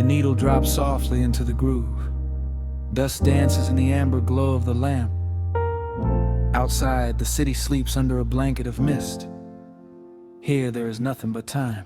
The needle drops softly into the groove. Dust dances in the amber glow of the lamp. Outside, the city sleeps under a blanket of mist. Here, there is nothing but time.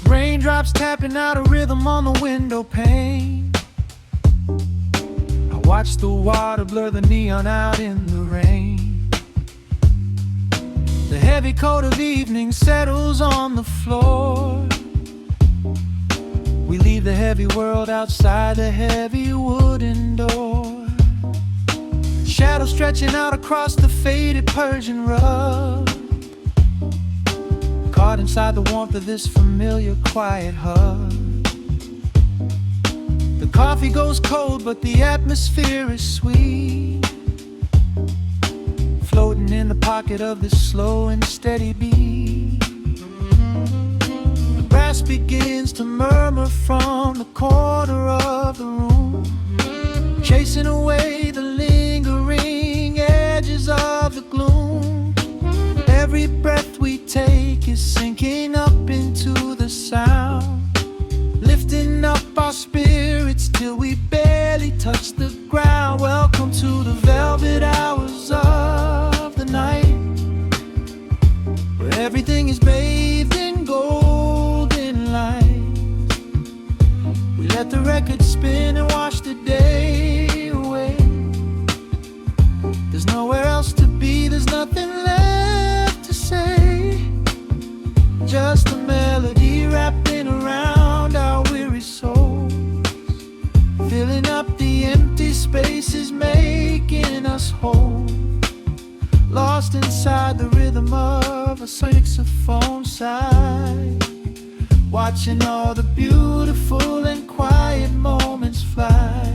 Raindrops tapping out a rhythm on the window pane. I watch the water blur the neon out in the rain. The heavy coat of evening settles on the floor. We leave the heavy world outside the heavy wooden door. Shadows stretching out across the faded Persian rug. Caught inside the warmth of this familiar quiet hug. The coffee goes cold, but the atmosphere is sweet. Floating in the pocket of this slow and steady beat. The brass begins to murmur from the corner of the room, chasing away the lingering edges of the gloom. Every breath we take is sinking up into the sound, lifting up our spirits till we barely touch the ground. Welcome to the velvet hours of the night, where everything is bathed in golden light. We let the record spin and wash the day away. There's nowhere else to be, there's nothing left to say. Just a melody wrapping around our weary souls, filling up the empty spaces, making us whole. Lost inside the rhythm of a saxophone sigh, watching all the beautiful and quiet moments fly.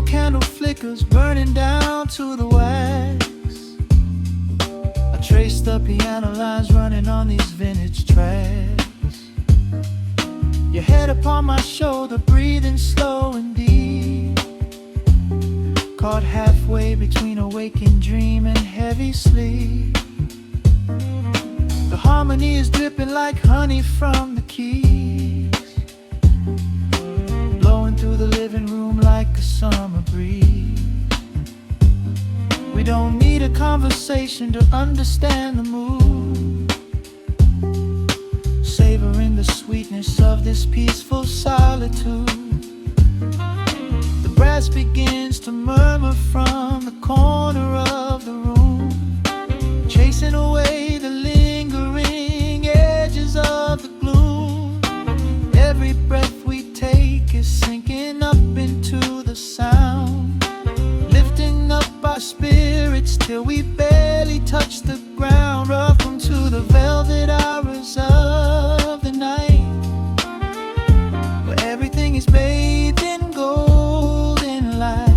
Candle flickers burning down to the wax. I trace the piano lines running on these vintage tracks. Your head upon my shoulder, breathing slow and deep, caught halfway between a waking dream and heavy sleep. The harmony is dripping like honey from the keys, blowing through the living room like a summer breeze. We don't need a conversation to understand the mood, savoring the sweetness of this peaceful solitude. The brass begins to murmur from the corner of the room, chasing away the lingering edges of the gloom. Every breath we take is sinking up into the sound, lifting up our spirits till we barely touch the ground. Welcome to the velvet hours of the night, where everything is bathed in golden light.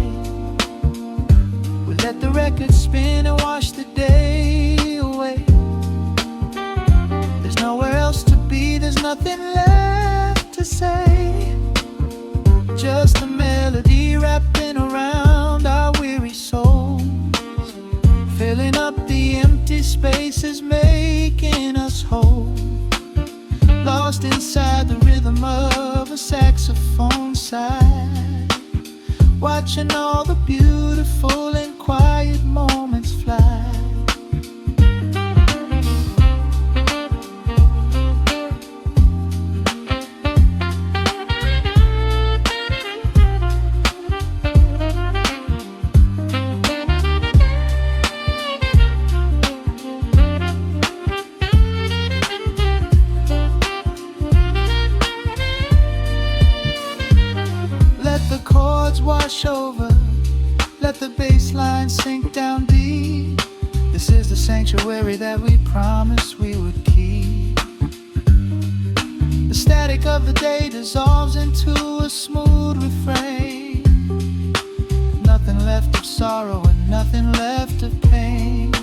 We let the record spin and wash the day away. There's nowhere else to be, there's nothing left to say. Just a melody wrapping around our weary souls, filling up the empty spaces, making us whole. Lost inside the rhythm of a saxophone sigh, watching all the beautiful and quiet moments fly. Wash over, let the bass line sink down deep. This is the sanctuary that we promised we would keep. The static of the day dissolves into a smooth refrain. Nothing left of sorrow and nothing left of pain.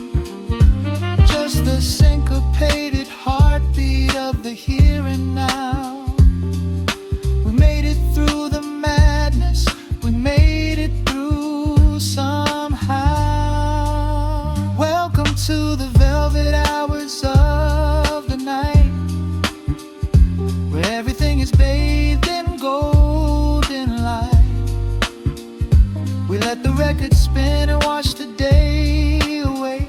Just the syncopated heartbeat of the here and now. We made it through the madness, we made it through somehow. Welcome to the velvet hours of the night, where everything is bathed in golden light. We let the record spin and watch the day away.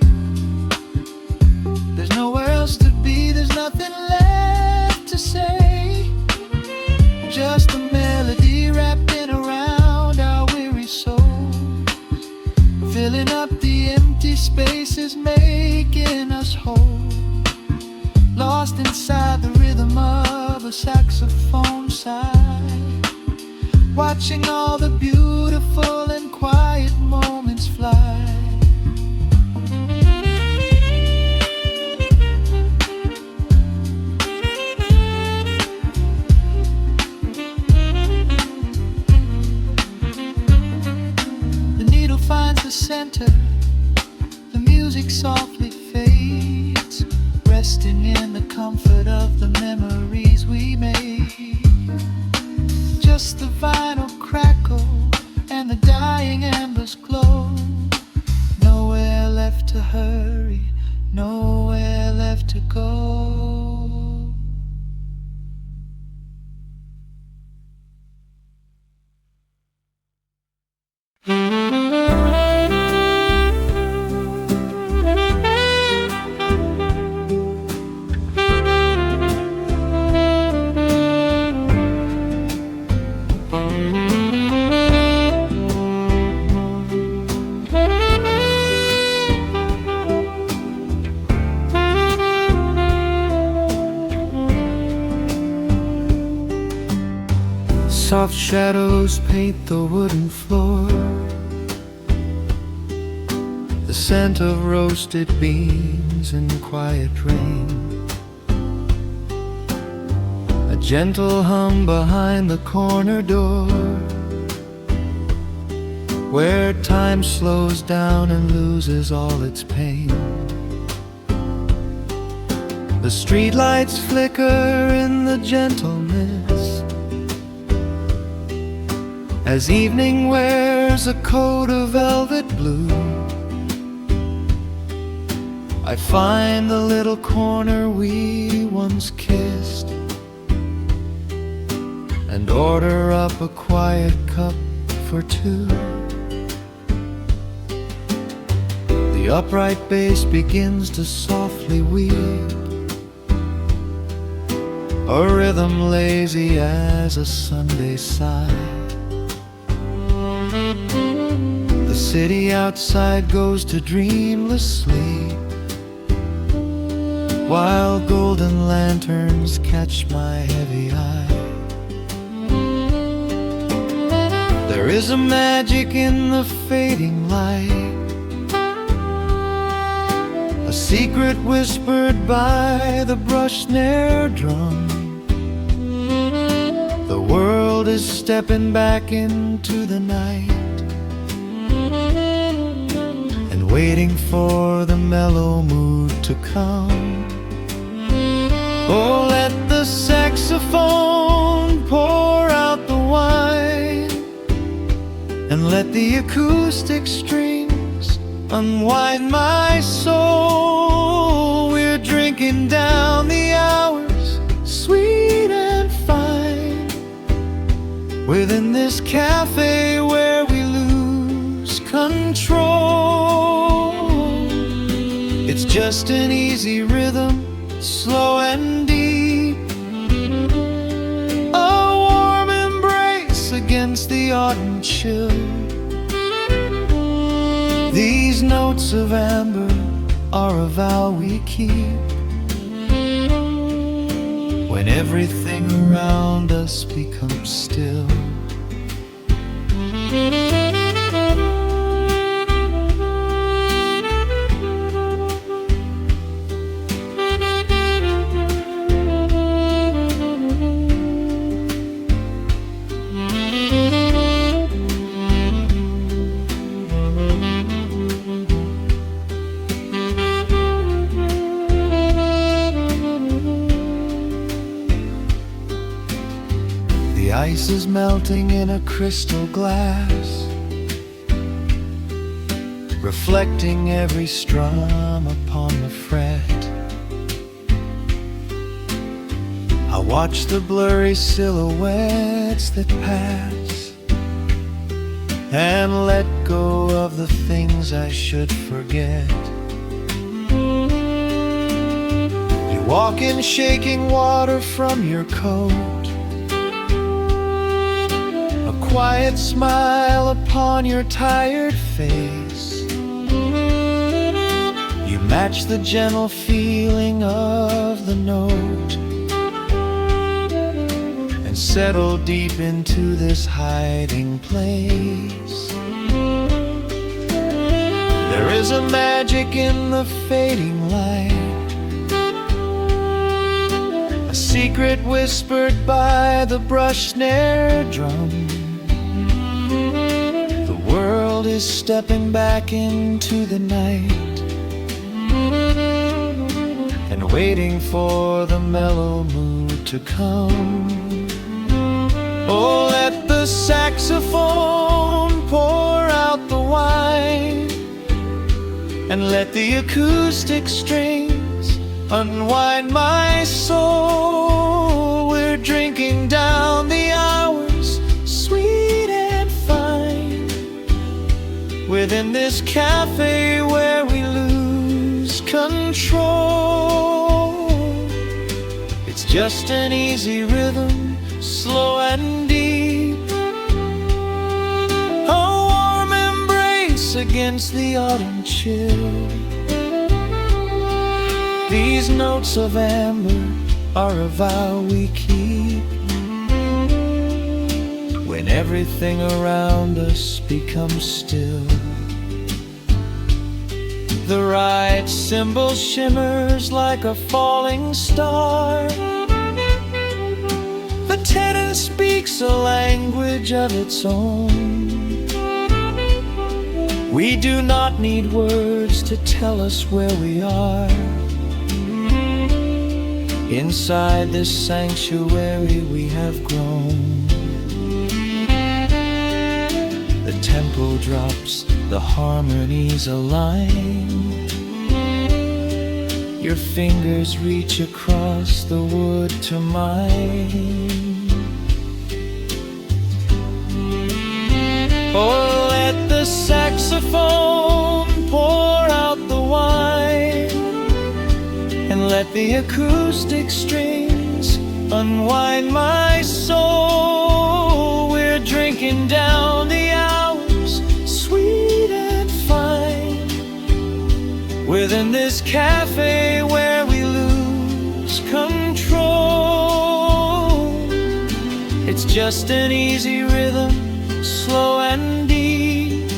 There's nowhere else to be, there's nothing left to say. Just a melody wrapping around our weary souls, filling up the empty spaces, making us whole. Lost inside the rhythm of a saxophone sigh, watching all the beautiful and quiet moments fly. The needle finds the center, the music softly fades, resting in the comfort of the memories we made. Just the vinyl crackle and the dying embers glow. Nowhere left to hurry, nowhere left to go. Soft shadows paint the wooden floor, the scent of roasted beans and quiet rain, a gentle hum behind the corner door, where time slows down and loses all its pain. The streetlights flicker in the gentleness as evening wears a coat of velvet blue. I find the little corner we once kissed and order up a quiet cup for two. The upright bass begins to softly weep, a rhythm lazy as a Sunday sigh. The city outside goes to dreamless sleep, while golden lanterns catch my heavy eye. There is a magic in the fading light, a secret whispered by the brush snare drum. The world is stepping back into the night and waiting for the mellow mood to come. Oh, let the saxophone pour out the wine, and let the acoustic strings unwind my soul. We're drinking down the hours, sweet and fine, within this cafe where we lose control. It's just an easy rhythm, slow and deep, a warm embrace against the autumn chill. These notes of amber are a vow we keep when everything around us becomes still. The ice is melting in a crystal glass, reflecting every strum upon the fret. I watch the blurry silhouettes that pass and let go of the things I should forget. You walk in shaking water from your coat, a quiet smile upon your tired face. You match the gentle feeling of the note and settle deep into this hiding place. There is a magic in the fading light, a secret whispered by the brush snare drum. The world is stepping back into the night and waiting for the mellow mood to come. Oh, let the saxophone pour out the wine, and let the acoustic strings unwind my soul. We're drinking down the hours, sweet and fine, within this cafe where we lose control. It's just an easy rhythm, slow and deep, a warm embrace against the autumn chill. These notes of amber are a vow we keep when everything around us becomes still. The right cymbal shimmers like a falling star, the tenor speaks a language of its own. We do not need words to tell us where we are. Inside this sanctuary we have grown. The tempo drops, the harmonies align. Your fingers reach across the wood to mine. Oh, let the saxophone pour out the wine, and let the acoustic strings unwind my soul. We're drinking down the hours, sweet and fine, within this cafe where we lose control. It's just an easy rhythm, slow and deep,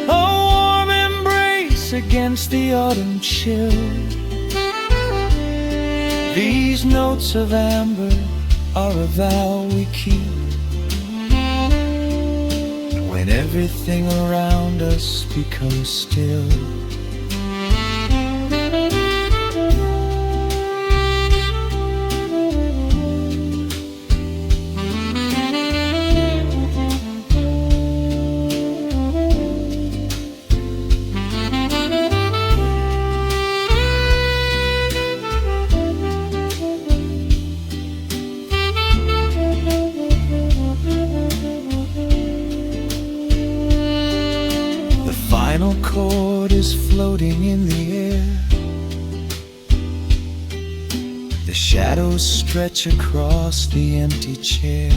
a warm embrace against the autumn chill. These notes of amber are a vow we keep when everything around us becomes still. The final chord is floating in the air. The shadows stretch across the empty chair.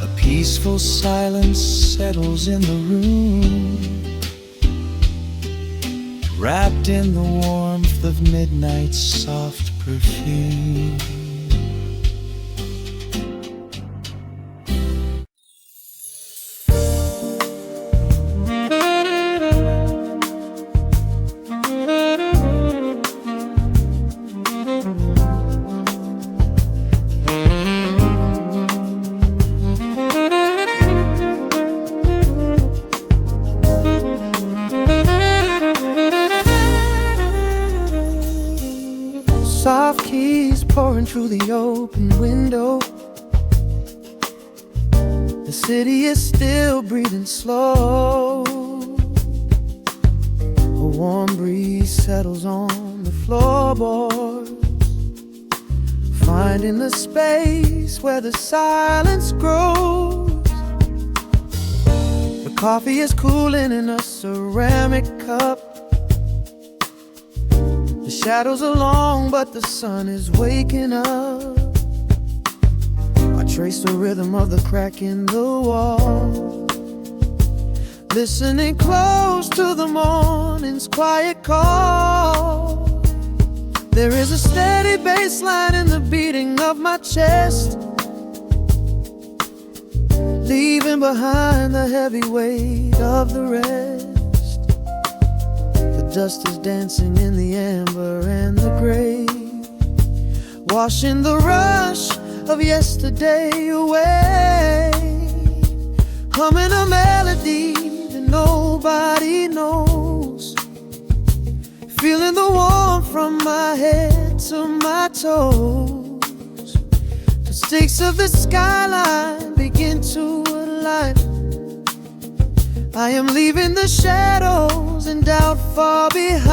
A peaceful silence settles in the room, wrapped in the warmth of midnight's soft perfume. Soft key breeze pouring through the open window. The city is still breathing slow. A warm breeze settles on the floorboards, finding the space where the silence grows. The coffee is cooling in a ceramic cup. The shadows are long, but the sun is waking up. I trace the rhythm of the crack in the wall, listening close to the morning's quiet call. There is a steady bass line in the beating of my chest, leaving behind the heavy weight of the rest. The dust is dancing in the amber and the gray, washing the rush of yesterday away. Humming a melody that nobody knows, feeling the warmth from my head to my toes. The stakes of the skyline begin to align. I am leaving the shadows and doubt far behind.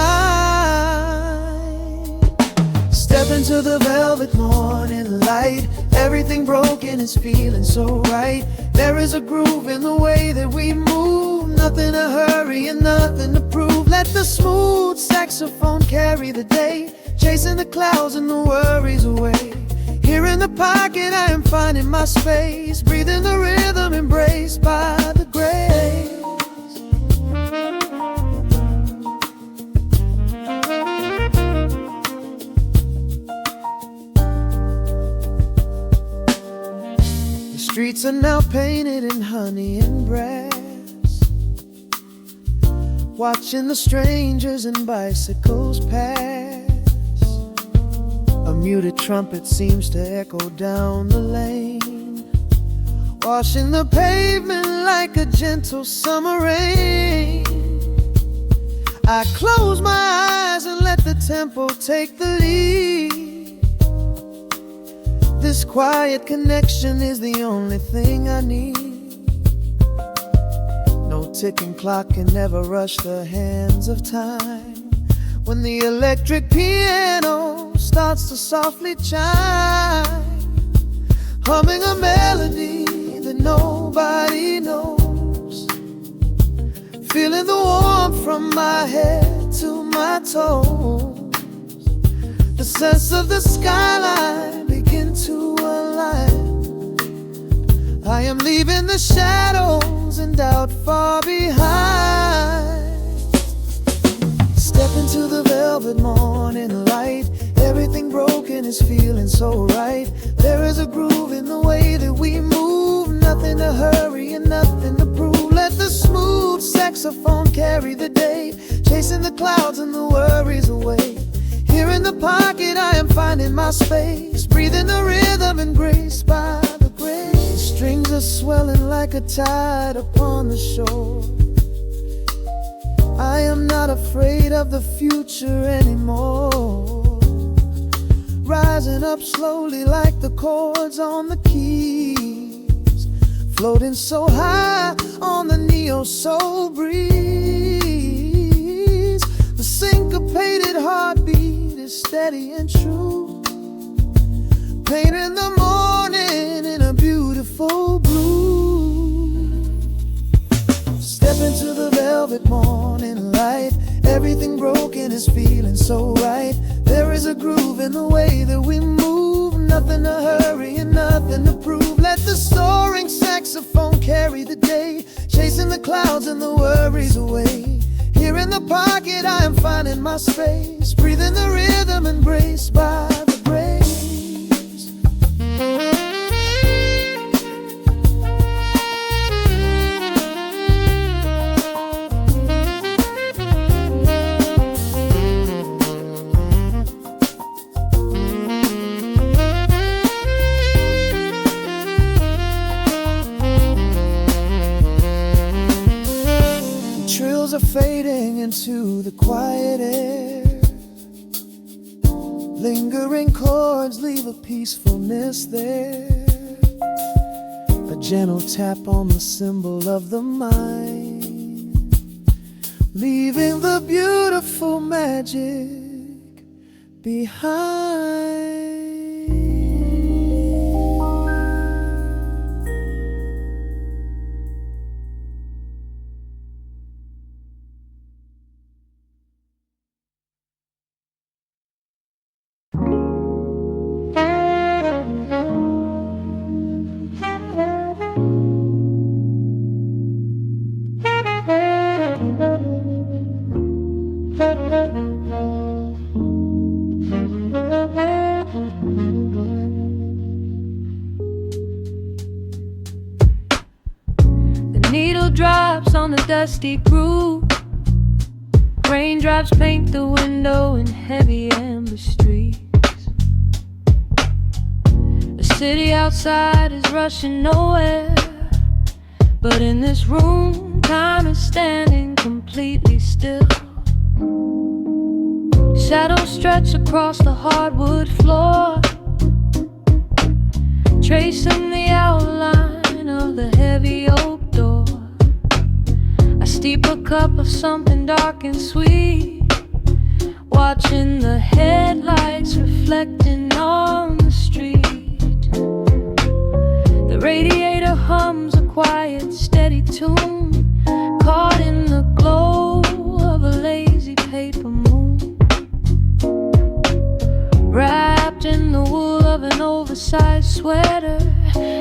Step into the velvet morning light. Everything broken is feeling so right. There is a groove in the way that we move. Nothing to hurry and nothing to prove. Let the smooth saxophone carry the day, chasing the clouds and the worries away. Here in the pocket I am finding my space, breathing the rhythm embraced by the grace. The streets are now painted in honey and brass, watching the strangers and bicycles pass. A muted trumpet seems to echo down the lane, washing the pavement like a gentle summer rain. I close my eyes and let the tempo take the lead. This quiet connection is the only thing I need. No ticking clock can never rush the hands of time. When the electric piano starts to softly chime, humming a melody that nobody knows, feeling the warmth from my head to my toes. The sense of the skyline begin to align. I am leaving the shadows and doubt far behind. Step into the velvet morning light. Everything broken is feeling so right. There is a groove in the way that we move. Nothing to hurry and nothing to prove. Let the smooth saxophone carry the day, chasing the clouds and the worries away. Here in the pocket I am finding my space, breathing the rhythm embraced by the grace. The strings are swelling like a tide upon the shore. I am not afraid of the future anymore, rising up slowly like the chords on the keys, floating so high on the neo-soul breeze. The syncopated heartbeat is steady and true, painting the morning in a beautiful blue. Step into the velvet morning light. Everything broken is feeling so right. There is a groove in the way that we move. Nothing to hurry and nothing to prove. Let the soaring saxophone carry the day, chasing the clouds and the worries away. Here in the pocket I am finding my space, breathing the rhythm embraced by the grace. Trills are fading into the quiet air, Lingering chords leave a peacefulness there, a gentle tap on the cymbal of the mind, leaving the beautiful magic behind. Needle drops on the dusty groove. Raindrops paint the window in heavy amber streaks. The city outside is rushing nowhere, but in this room, time is standing completely still. Shadows stretch across the hardwood floor, tracing the outline of the heavy oak door. I steep a cup of something dark and sweet, watching the headlights reflecting on the street. The radiator hums a quiet, steady tune, caught in the glow of a lazy paper moon. Wrapped in the wool of an oversized sweater,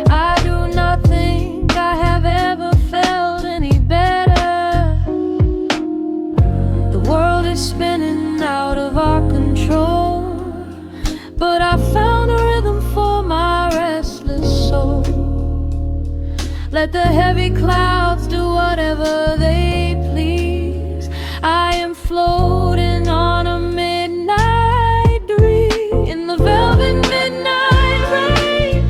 I do not think I have ever felt any better. The world is spinning out of our control, but I found a rhythm for my restless soul. Let the heavy clouds do whatever they please. I am floating on a midnight dream in the velvet midnight rain,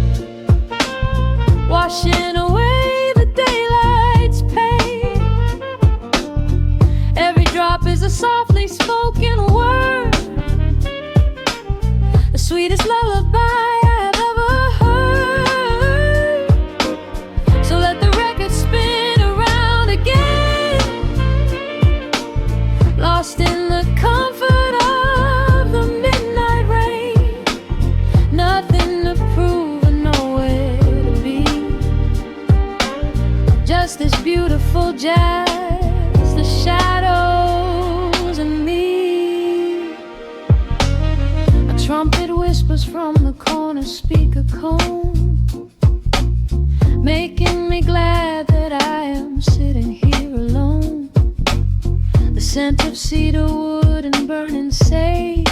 washing away the daylight's pain. Every drop is a softly spoken word, the sweetest lullaby I have ever heard. So let the record spin around again, lost in the comfort of the midnight rain. Nothing to prove and nowhere to be, just this beautiful jazz, the shadows and me. A trumpet whispers from the corner speaker cone, making me glad that I am sitting here alone. The scent of cedar wood and burning sage,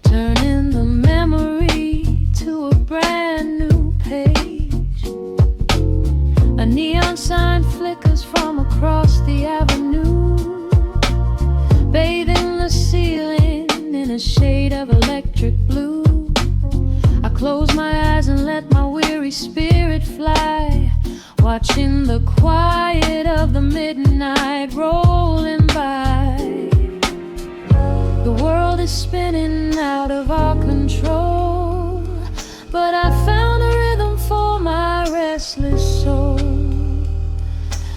turning the memory to a brand new page. A neon sign flickers from across the avenue, bathing the ceiling in a shade of electric blue. I close my eyes and let my weary spirit fly, watching the quiet of the midnight rolling by. The world is spinning out of our control, but I found a rhythm for my restless soul.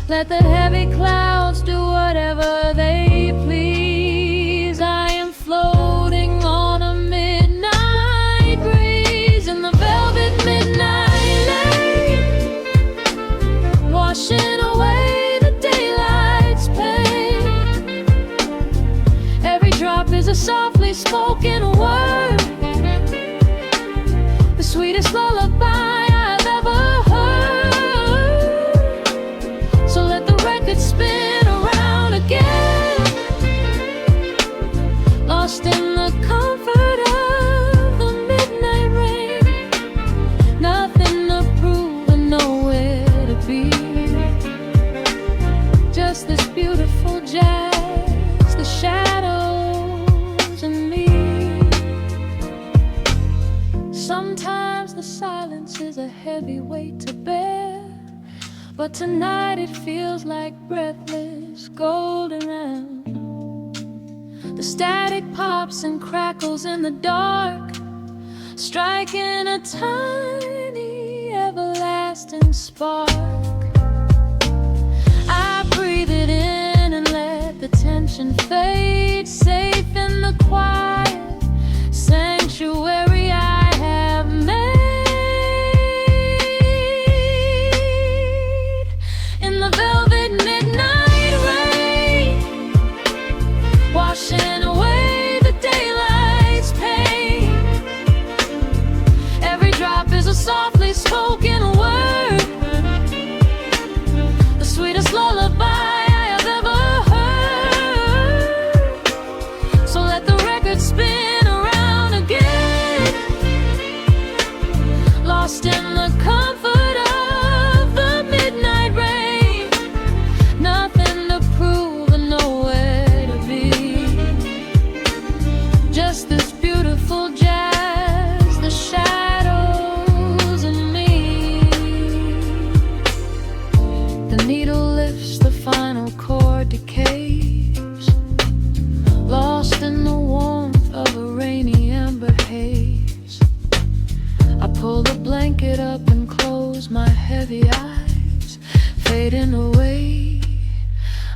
Let the heavy clouds do whatever they please. I am floating on a midnight breeze in the velvet midnight lane, washing away the daylight's pain. Every drop is a softly spoken word, the sweetest lullaby I've ever heard. So let the record spin around again, lost in the comfort of the midnight rain. Nothing to prove and nowhere to be, just this beautiful jazz, the shadows and me. Sometimes the silence is a heavy weight to bear, but tonight it feels like breathless golden round. The static pops and crackles in the dark, striking a tiny, everlasting spark. I breathe it in and let the tension fade, safe in the quiet sanctuary I have made. In the velvet midnight rain, washing away the daylight's pain. Every drop is a softly spoken word, the sweetest lullaby I have ever heard. So let the record spin around again, lost in the comfort of the midnight rain. Nothing to prove and nowhere to be, just this beautiful jazz, the shadows and me. The needle lifts, the final chord decays, lost in the warmth of a rainy amber haze. I pull the blanket up and close my heavy eyes, fading away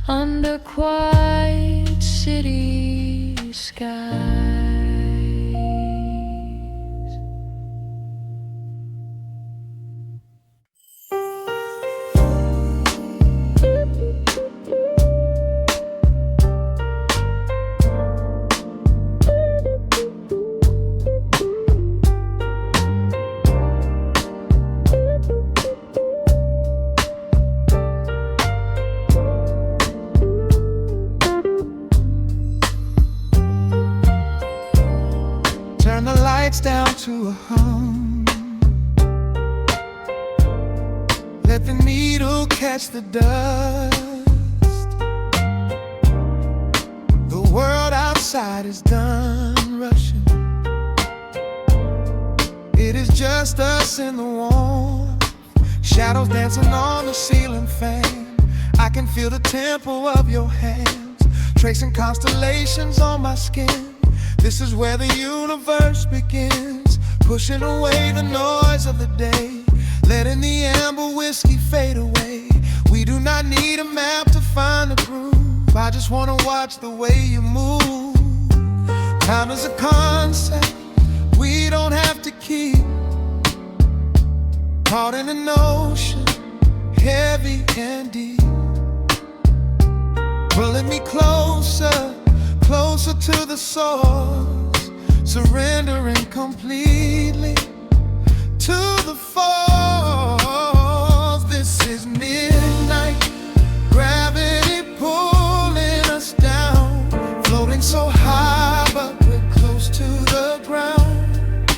under quiet city skies. Turn the lights down to a hum, let the needle catch the dust. The world outside is done rushing, it is just us in the warmth, shadows dancing on the ceiling fan. I can feel the tempo of your hands, tracing constellations on my skin. This is where the universe begins, pushing away the noise of the day, letting the amber whiskey fade away. We do not need a map to find the groove, I just wanna watch the way you move. Time is a concept we don't have to keep, caught in an ocean, heavy and deep, pulling me closer, closer to the source, surrendering completely to the force. This is midnight, gravity pulling us down, floating so high but we're close to the ground.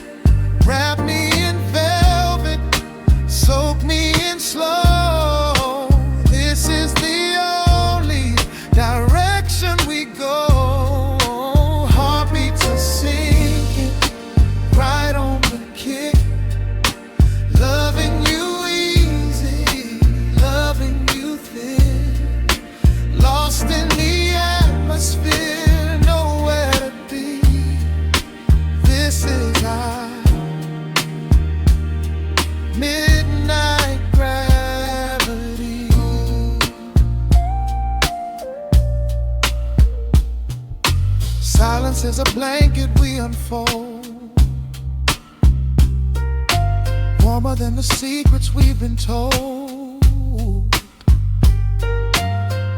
Wrap me in velvet, soak me in slow. This is the only direction we go. Heartbeats are sinking, right on the kick. Loving you easy, loving you thin. Lost in the atmosphere, nowhere to be. This is our midnight gravity. Silence is a blanket we unfold, warmer than the secrets we've been told.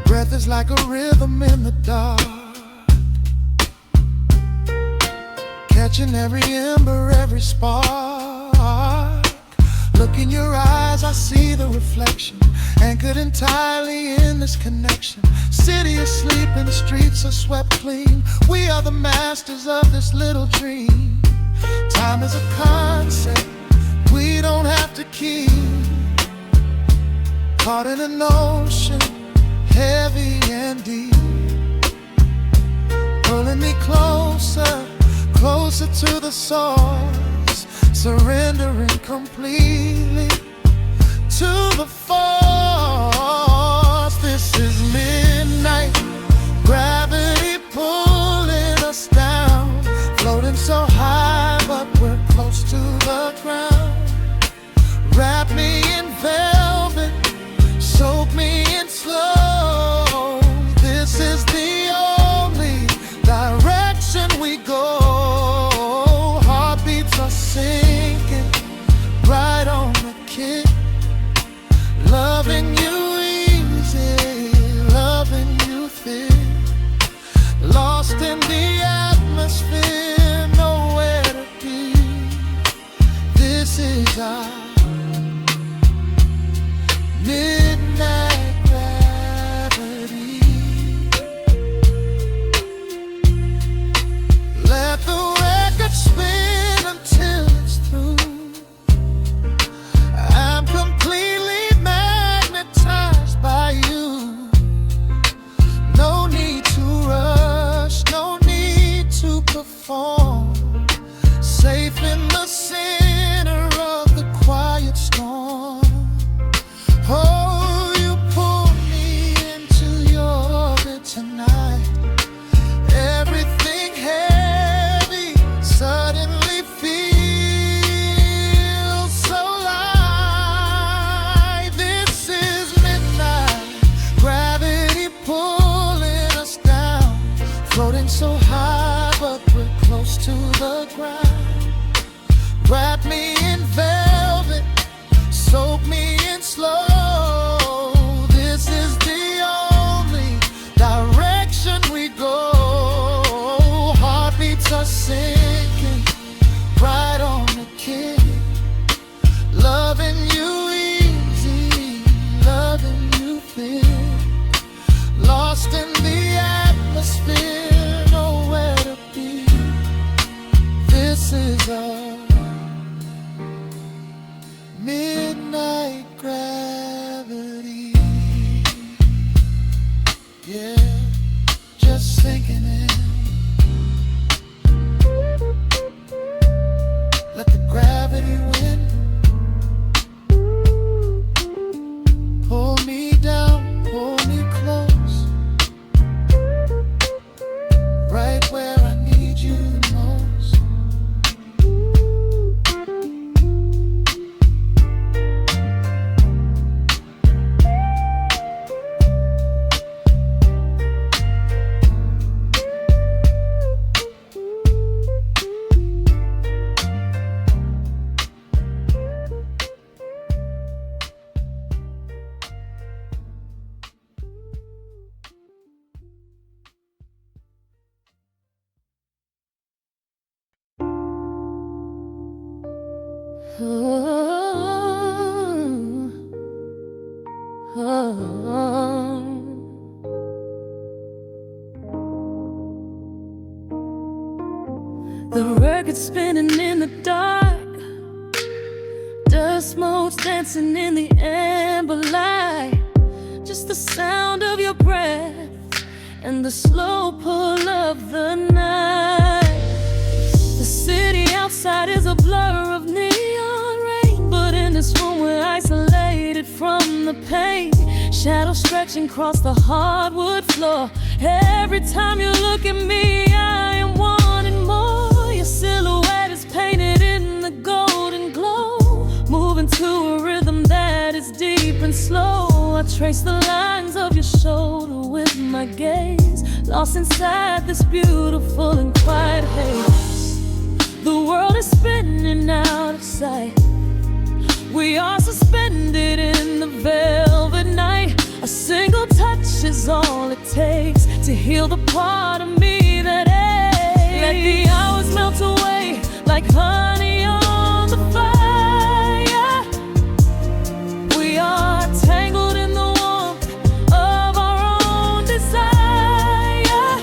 Breath is like a rhythm in the dark, catching every ember, every spark. Look in your eyes, I see the reflection, anchored entirely in this connection. City asleep and the streets are swept clean. We are the masters of this little dream. Time is a concept we don't have to keep, caught in an ocean, heavy and deep, pulling me closer, closer to the source, surrendering completely to the force. This is midnight, gravity pulling close to the ground. Wrap me in velvet, soak me in slow. This is the only direction we go. Heartbeats are sinking right on the kick. Loving you easy, loving you thick. Lost in the atmosphere, nowhere to be. This is our midnight gravity. Let the record spin until it's through. I'm completely magnetized by you. No need to rush, no need to perform. Safe in the center of the quiet storm. Oh, you pull me into your orbit tonight. Everything heavy suddenly feels so light. This is midnight gravity pulling us down. Floating so high, but we're close to the ground. Wrap me in velvet, soak me in slow. This is the only direction we go. Heartbeats are sinking right on the kick. Loving you easy, loving you thick. Lost in the atmosphere, nowhere to be. This is our midnight gravity. Yeah, just sinking in. Let the gravity win. Pull me down, pull me close. Right where I need you the most. The record's spinning in the dark. Dust motes dancing in the amber light. Just the sound of your breath and the slow pull of the night. The city outside is a blur of neon rain, but in this room we're isolated from the pain. Shadows stretching across the hardwood floor. Every time you look at me, I am wanting more. Your silhouette is painted in the golden glow, moving to a rhythm that is deep and slow. I trace the lines of your shoulder with my gaze, lost inside this beautiful and quiet haze. The world is spinning out of sight. We are suspended in the velvet night. A single touch is all it takes to heal the part of me that aches. Let the hours melt away like honey on the fire. We are tangled in the warmth of our own desire.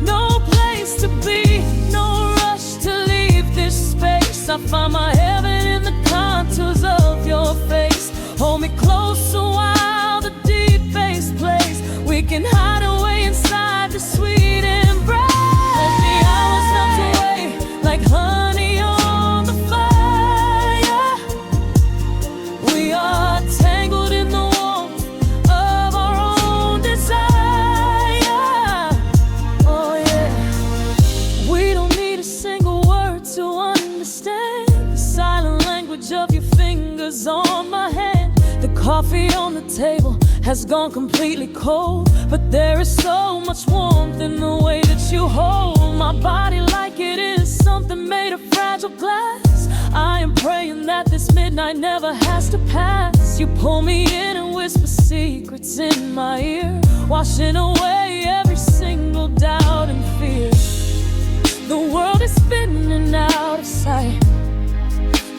No place to be, no rush to leave this space. I find my heaven in the contours of your face. Hold me close a while the deep bass plays. We can hide away inside the sweet embrace. Let the hours melt away like honey on the fire. We are tangled in the warmth of our own desire. Oh yeah. We don't need a single word to understand silent language of your fingers on my hand. The coffee on the table has gone completely cold, but there is so much warmth in the way that you hold my body like it is something made of fragile glass. I am praying that this midnight never has to pass. You pull me in and whisper secrets in my ear, washing away every single doubt and fear. The world is spinning out of sight.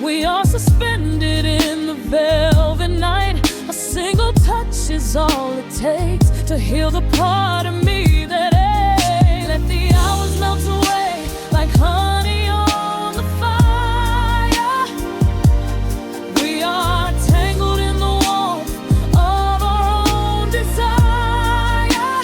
We are suspended in the velvet night. A single touch is all it takes to heal the part of me that aches. Let the hours melt away like honey on the fire. We are tangled in the warmth of our own desire.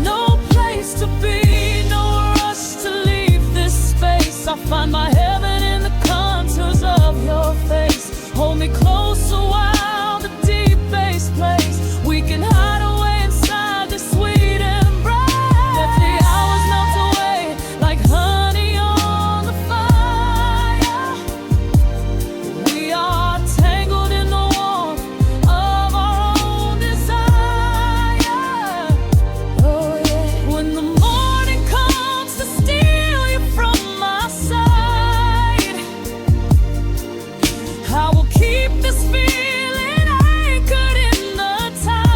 No place to be, no rush to leave this space. I find my heaven in the contours of your face. Hold me closer while the deep bass plays. We can hide away inside this sweet embrace. Let the hours melt away like honey on the fire. We are tangled in the warmth of our own desire. Oh yeah. When the morning comes to steal you from my side, I will keep this feeling anchored in the tide.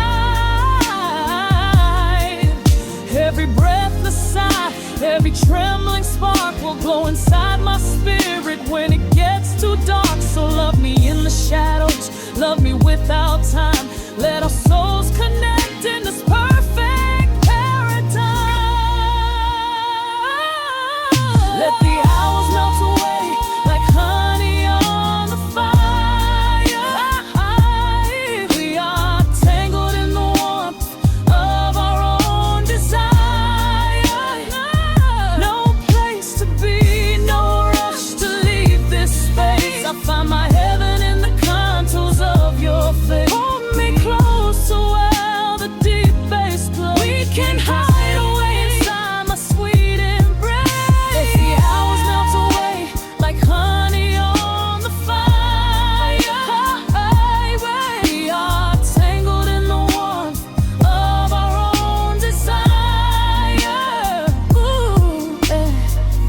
Every breathless sigh, every trembling spark will glow inside my spirit when it gets too dark. So love me in the shadows, love me without time. Let our souls connect in this perfect paradise. Let the hours melt away like honey on the fire. We are tangled in the warmth of our own desire. No place to be, no rush to leave this space. I find my heaven in the contours of your face. Hold me closer while the deep bass plays. We can hide away inside my sweet embrace. Let the hours melt away like honey on the fire. We are tangled in the warmth of our own desire. Ooh,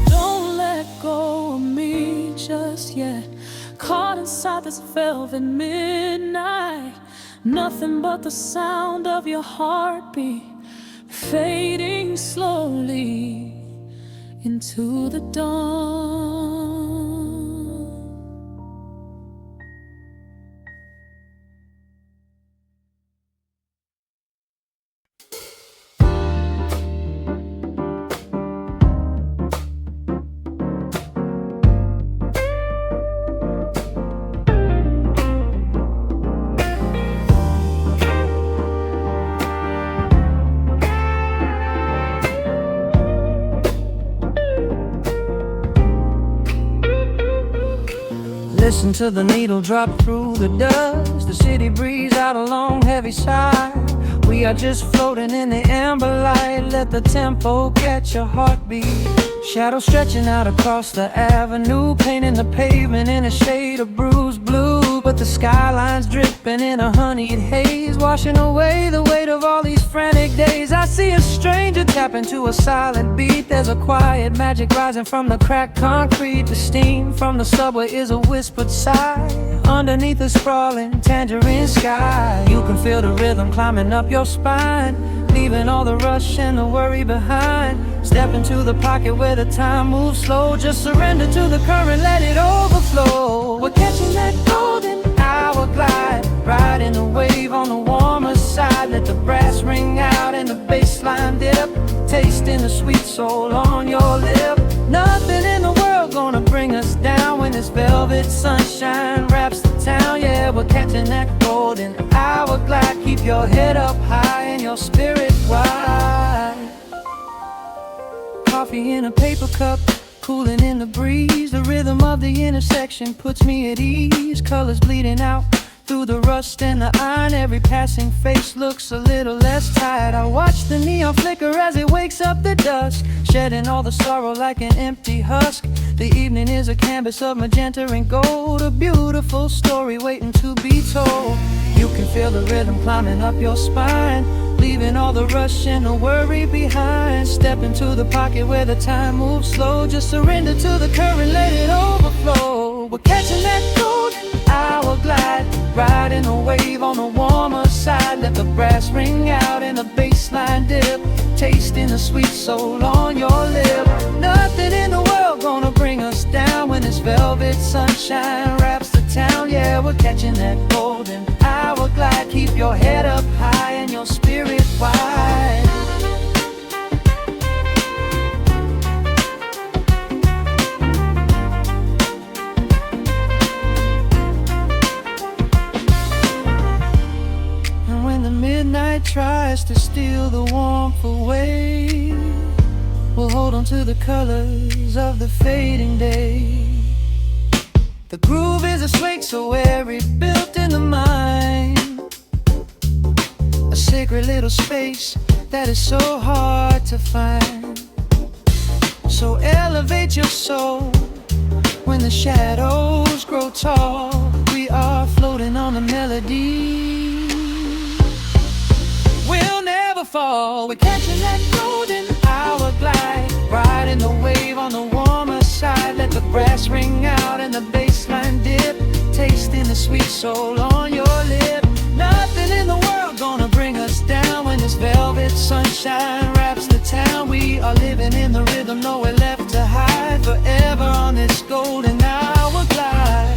don't let go of me just yet. Caught inside this velvet midnight. Nothing but the sound of your heartbeat fading slowly into the dawn. Listen to the needle drop through the dust. The city breeze out a long heavy sigh. We are just floating in the amber light. Let the tempo catch your heartbeat. Shadows stretching out across the avenue, painting the pavement in a shade of bruised blue. But the skyline's dripping in a honeyed haze, washing away the weight of all these frantic days. I see a stranger tap into a silent beat. There's a quiet magic rising from the cracked concrete. The steam from the subway is a whispered sigh underneath the sprawling tangerine sky. You can feel the rhythm climbing up your spine, leaving all the rush and the worry behind. Step into the pocket where the time moves slow. Just surrender to the current, let it overflow. We're catching that golden hour glide, riding the wave on the warmer side. Let the brass ring out and the bass line dip, tasting the sweet soul on your lip. Nothing in the world gonna bring us down when this velvet sunshine wraps the town. Yeah, we're catching that golden hour glide. Keep your head up high and your spirit wide. Coffee in a paper cup, cooling in the breeze. The rhythm of the intersection puts me at ease. Colors bleeding out Through the rust and the iron, every passing face looks a little less tired. I watch the neon flicker as it wakes up the dusk, shedding all the sorrow like an empty husk. The evening is a canvas of magenta and gold, a beautiful story waiting to be told. You can feel the rhythm climbing up your spine, leaving all the rush and the worry behind. Step into the pocket where the time moves slow, just surrender to the current, let it overflow. We're catching that golden hour glide, riding a wave on the warmer side. Let the brass ring out and the bass line dip, tasting the sweet soul on your lip. Nothing in the world gonna bring us down when this velvet sunshine wraps the town. Yeah, we're catching that golden hour glide. Keep your head up high and your spirit wide. And when the midnight tries to steal the warmth away, we'll hold on to the colors of the fading day. The groove is a swing so airy, built in the mind, a sacred little space that is so hard to find. So elevate your soul when the shadows grow tall. We are floating on the melody, we'll never fall. We're catching that golden hour glide, riding the wave on the warmer side. Let the brass ring out and the bass line dip, tasting the sweet soul on your lip. Nothing in the world gonna bring us down when this velvet sunshine wraps the town. We are living in the rhythm, nowhere left to hide, forever on this golden hour glide.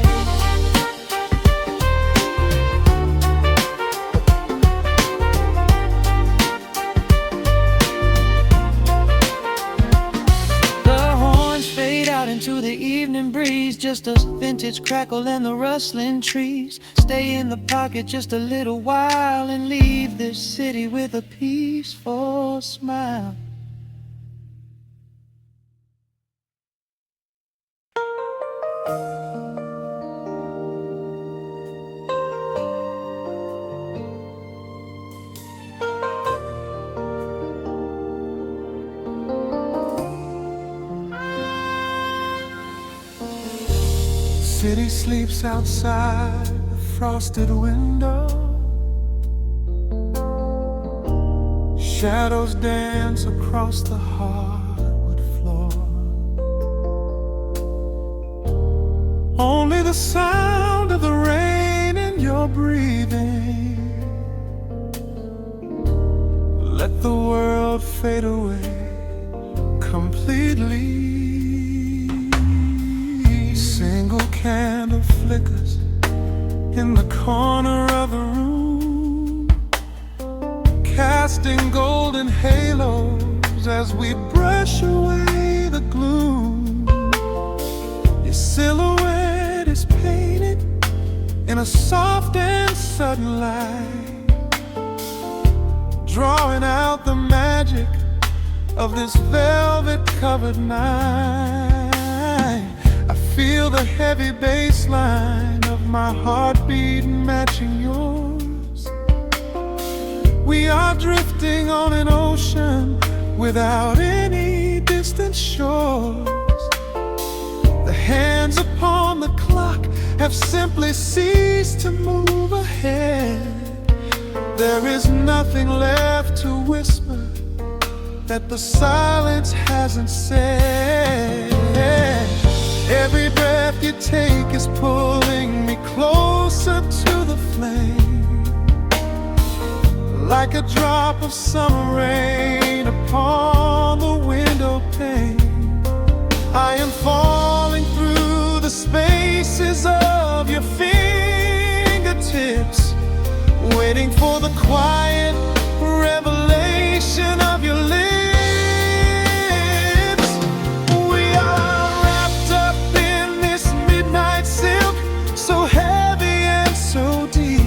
Into the evening breeze, just a vintage crackle and the rustling trees. Stay in the pocket just a little while and leave this city with a peaceful smile. City sleeps outside the frosted window, shadows dance across the hardwood floor. Only the sound of the rain in your breathing, let the world fade away completely. Single candle flickers in the corner of the room, casting golden halos as we brush away the gloom. Your silhouette is painted in a soft and sudden light, drawing out the magic of this velvet-covered night. I feel the heavy bass line of my heartbeat matching yours. We are drifting on an ocean without any distant shores. The hands upon the clock have simply ceased to move ahead. There is nothing left to whisper that the silence hasn't said. Every breath you take is pulling me closer to the flame, like a drop of summer rain upon the window pane. I am falling through the spaces of your fingertips, waiting for the quiet revelation of your lips. So heavy and so deep,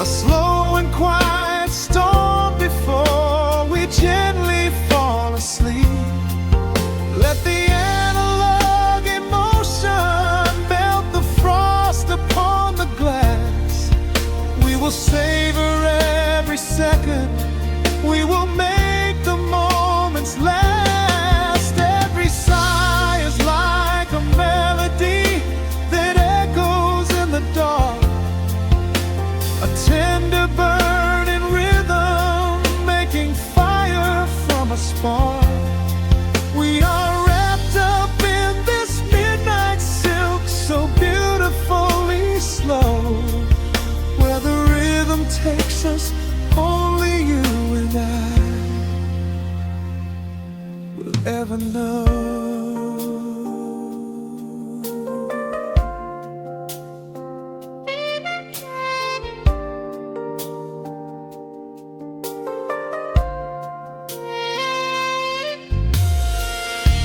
a slow and quiet storm before we gently fall asleep. Let the analog emotion melt the frost upon the glass. ever know.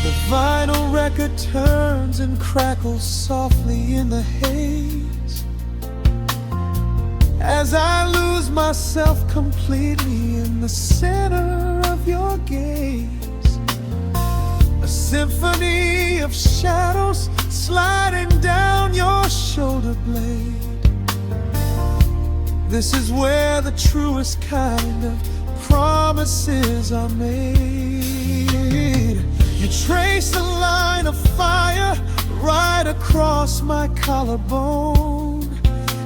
The vinyl record turns and crackles softly in the haze as I lose myself completely in the center of your gaze. A symphony of shadows sliding down your shoulder blade. This is where the truest kind of promises are made. You trace a line of fire right across my collarbone.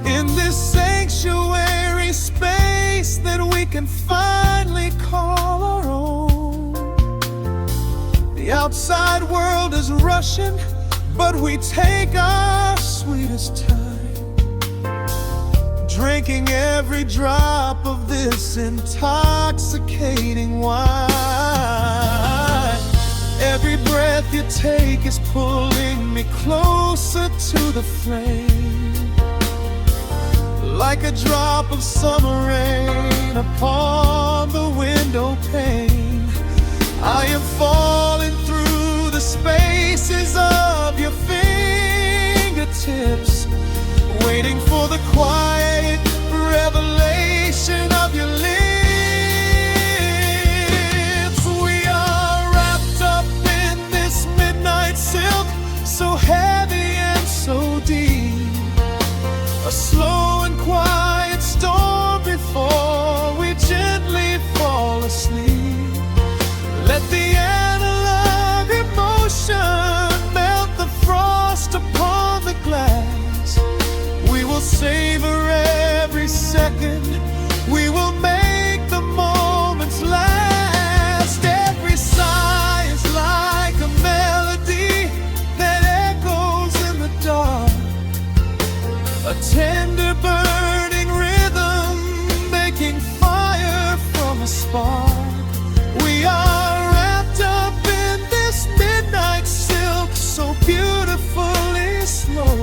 In this sanctuary space that we can finally call our own. The outside world is rushing, but we take our sweetest time, drinking every drop of this intoxicating wine. Every breath you take is pulling me closer to the flame, like a drop of summer rain upon the window pane. I am falling through the spaces of your fingertips, waiting for the quiet revelation of your lips. We are wrapped up in this midnight silk, so heavy and so deep. A slow and quiet storm before we gently fall asleep. Let the analog emotion melt the frost upon the glass. We will savor every second. We will make the moments last. Every sigh is like a melody that echoes in the dark. A tender burning rhythm making fire from a spark. We are wrapped up in this midnight silk, so beautifully slow.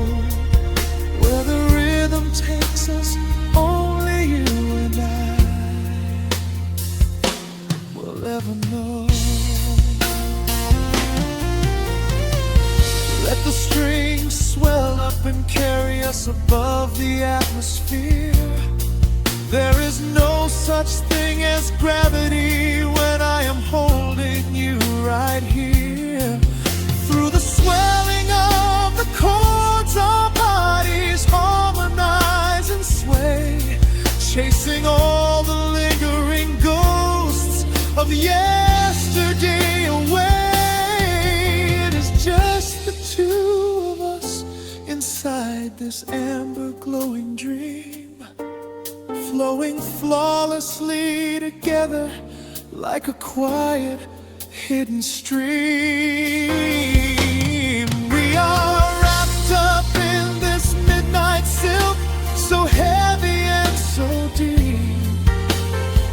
Where the rhythm takes us, only you and I will ever know. Let the strings swell up and carry us above the atmosphere. There is no such thing as gravity when I am holding you right here. Through the swelling of the chords, our bodies harmonize and sway, chasing all the lingering ghosts of yesterday away. It is just the two of us inside this amber glowing dream, flowing flawlessly together like a quiet hidden stream. We are wrapped up in this midnight silk, so heavy and so deep.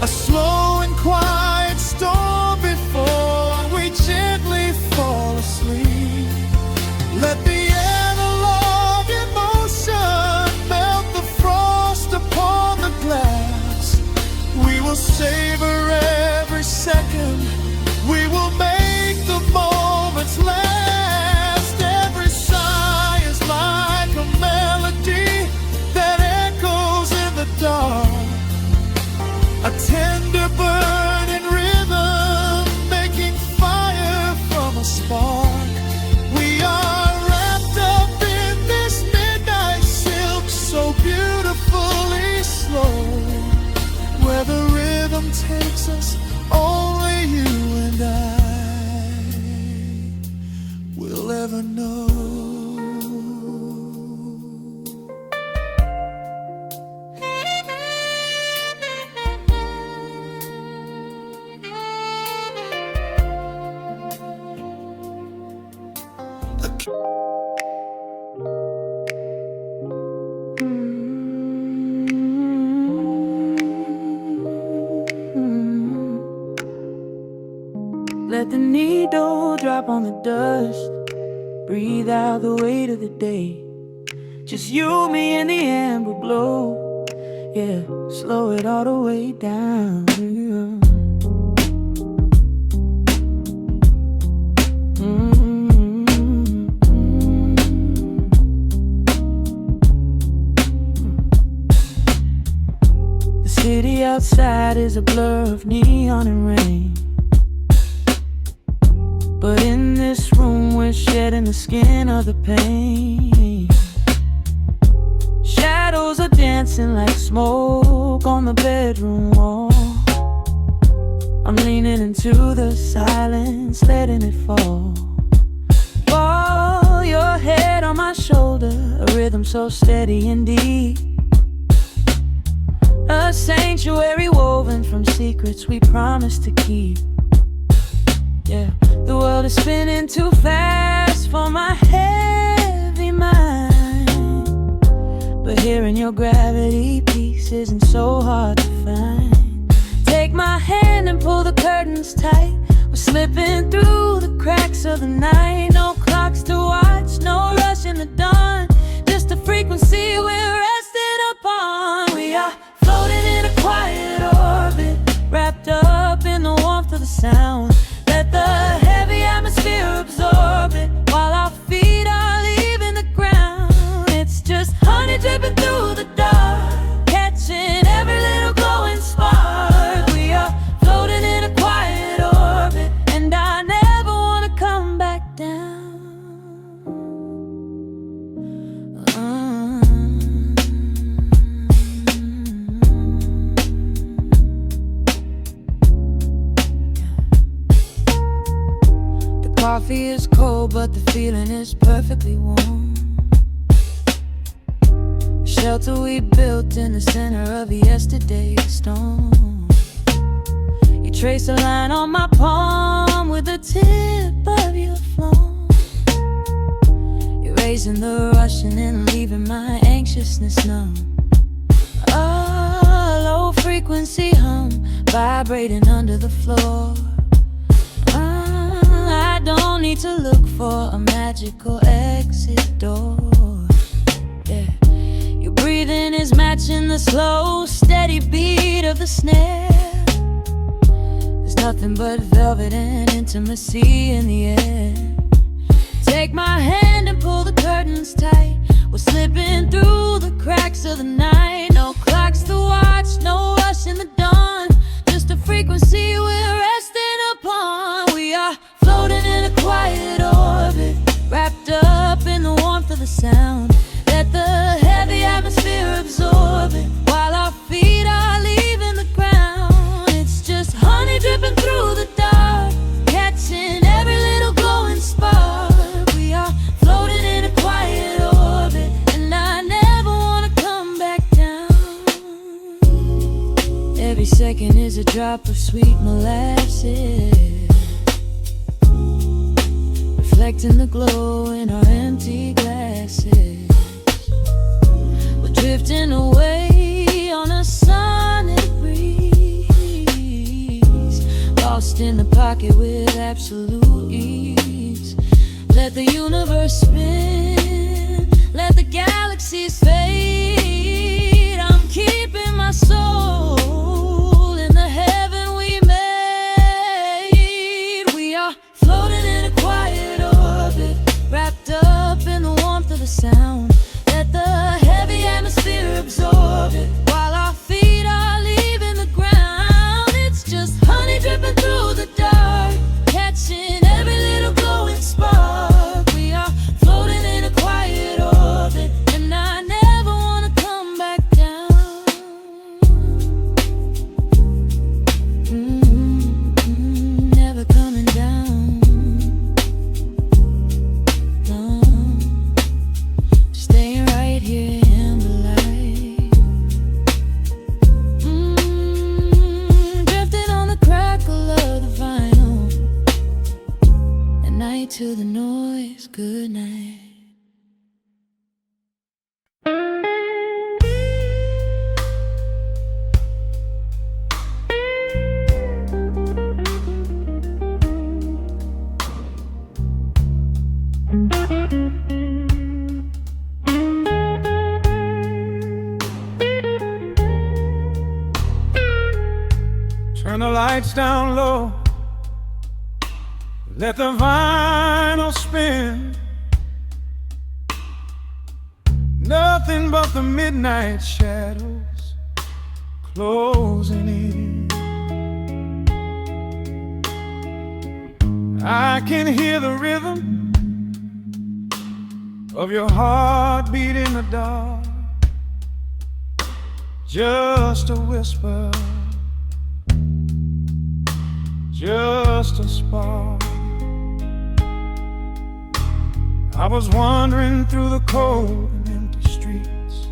A slow and quiet storm before we gently fall asleep. Let the analog emotion melt the frost upon the glass. We will savor every second. We will make the moments last. Every sigh is like a melody that echoes in the dark. A tender burning rhythm making fire from a spark. We are wrapped up in this midnight silk, so beautifully slow. Where the rhythm takes us, only you and I will ever know. Let the needle drop on the dust. Breathe out the weight of the day. Just you, me, and the amber glow. Yeah, slow it all the way down. The city outside is a blur of neon and rain, but in this room we're shedding the skin of the pain. Shadows are dancing like smoke on the bedroom wall. I'm leaning into the silence, letting it fall. Fall your head on my shoulder, a rhythm so steady and deep. A sanctuary woven from secrets we promised to keep. Yeah, the world is spinning too fast for my heavy mind, but hearing your gravity piece isn't so hard to find. Take my hand and pull the curtains tight. We're slipping through the cracks of the night. No clocks to watch, no rush in the dawn. Just a frequency we're resting upon. We are floating in a quiet orbit, wrapped up in the warmth of the sound. Let the heavy atmosphere absorb it, while our feet are leaving the ground. It's just honey dripping through the dark, catching every little glowing spark. We are floating in a quiet orbit, and I never want to come back down. Coffee is cold, but the feeling is perfectly warm. Shelter we built in the center of yesterday's storm. You trace a line on my palm with the tip of your phone, erasing the rushing and leaving my anxiousness numb. A low frequency hum vibrating under the floor. I don't need to look for a magical exit door. Yeah, your breathing is matching the slow, steady beat of the snare. There's nothing but velvet and intimacy in the air. Take my hand and pull the curtains tight. We're slipping through the cracks of the night. No clocks to watch, no rush in the dawn. Just a frequency we're resting upon. We are floating in a quiet orbit, wrapped up in the warmth of the sound. Let the heavy atmosphere absorb it, while our feet are leaving the ground. It's just honey dripping through the dark, catching every little glowing spark. We are floating in a quiet orbit, and I never want to come back down. Every second is a drop of sweet molasses, reflecting the glow in our empty glasses. We're drifting away on a sonic breeze, lost in the pocket with absolute ease. Let the universe spin, let the galaxies fade. I'm keeping my soul in the heaven we made. We are floating in a quiet orbit, wrapped up in the warmth of the sound. Let the heavy atmosphere absorb it, while our feet are leaving the ground. It's just honey dripping through the dark, catching Turn the lights down low, let the vinyl spin. Nothing but the midnight shadows closing in. I can hear the rhythm of your heartbeat in the dark, just a whisper, just a spark. I was wandering through the cold and empty streets,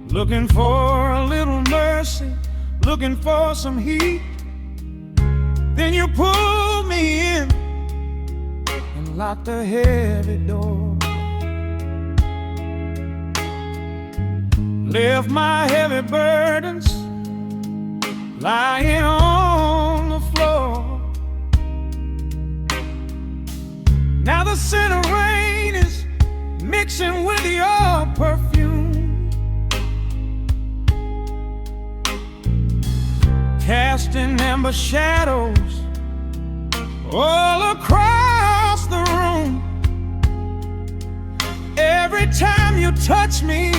looking for a little mercy, looking for some heat. Then you pulled me in and locked the heavy door, left my heavy burdens lying on the floor. Now the scent of rain is mixing with your perfume, casting amber shadows all across the room. Every time you touch me,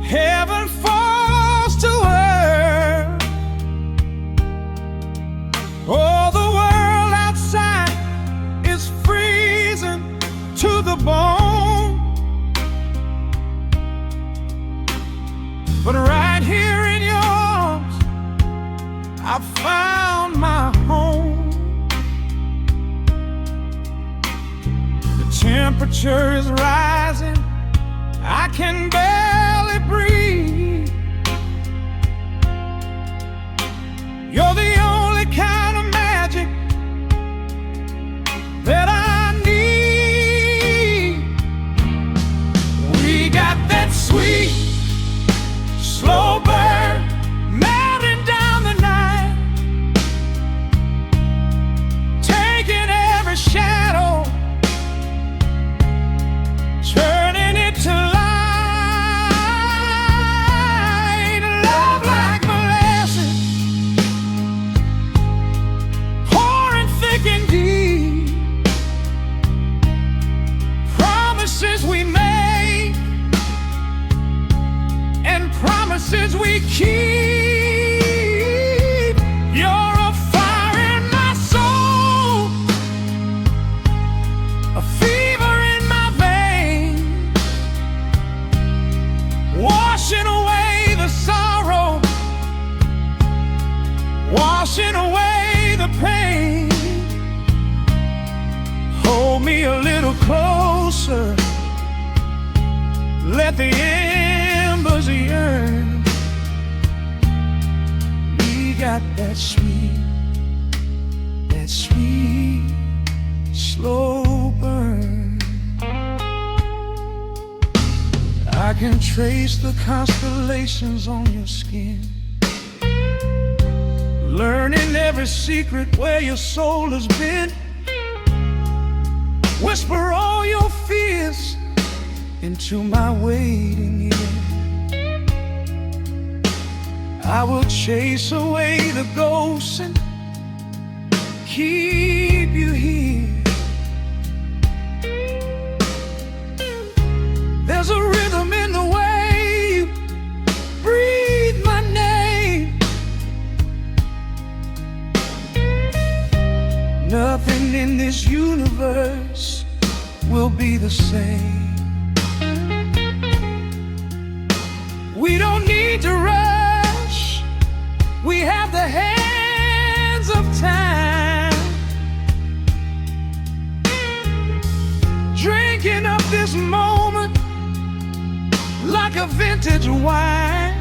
heaven falls to earth. Oh, the world outside is freezing to the bone, but right here in your arms I found my home. The temperature is rising, I can barely breathe. You're the only kind of magic that I need. We got that sweet, slow burn melting down the night, taking every shadow, turning it to light. Love like molasses, pouring thick and deep. Promises we make and promises we keep. You're a fire in my soul, a fever in my veins, washing away the sorrow, washing away the pain. Hold me a little closer, let the embers yearn. We got that sweet, slow burn. I can trace the constellations on your skin, learning every secret where your soul has been. Whisper all your fears into my waiting ear. I will chase away the ghosts and keep you here. There's a rhythm in the way you breathe my name. Nothing in this universe will be the same. We don't need to rush, we have the hands of time, drinking up this moment like a vintage wine.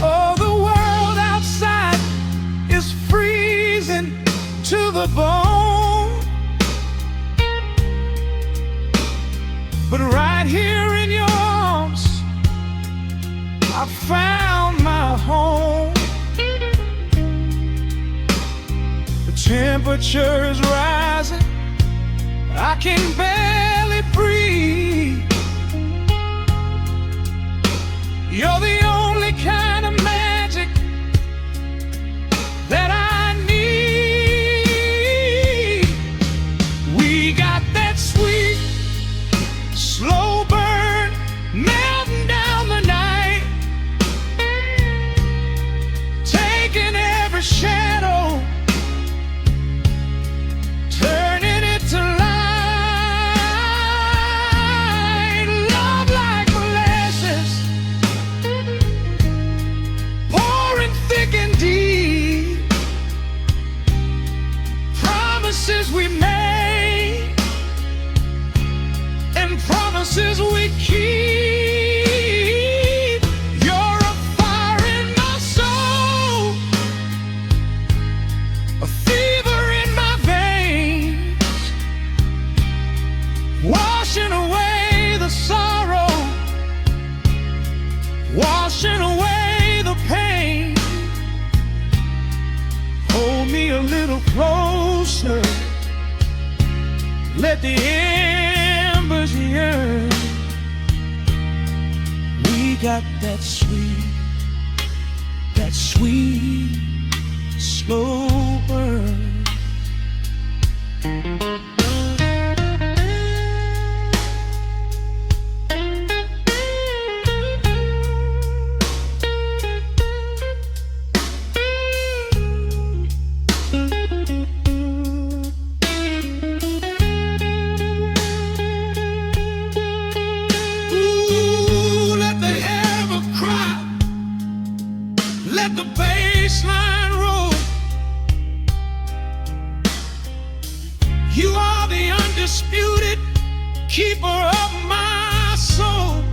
Oh, the world outside is freezing to the bone, but right here in your arms I found my home. The temperature is rising, I can barely breathe. You're the only kind of man promises we keep. You're a fire in my soul, a fever in my veins, washing away the sorrow, washing away the pain. Hold me a little closer, let the embers yearn. We got that sweet, slow burn. Let the bass line roll. You are the undisputed keeper of my soul.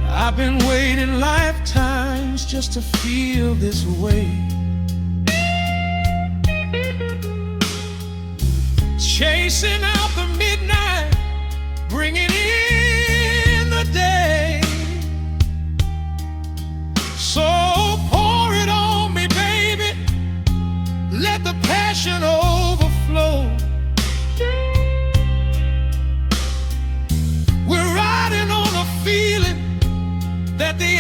I've been waiting lifetimes just to feel this way. Chasing out the midnight, bringing in the day. So pour it on me, baby, let the passion overflow. We're riding on a feeling that the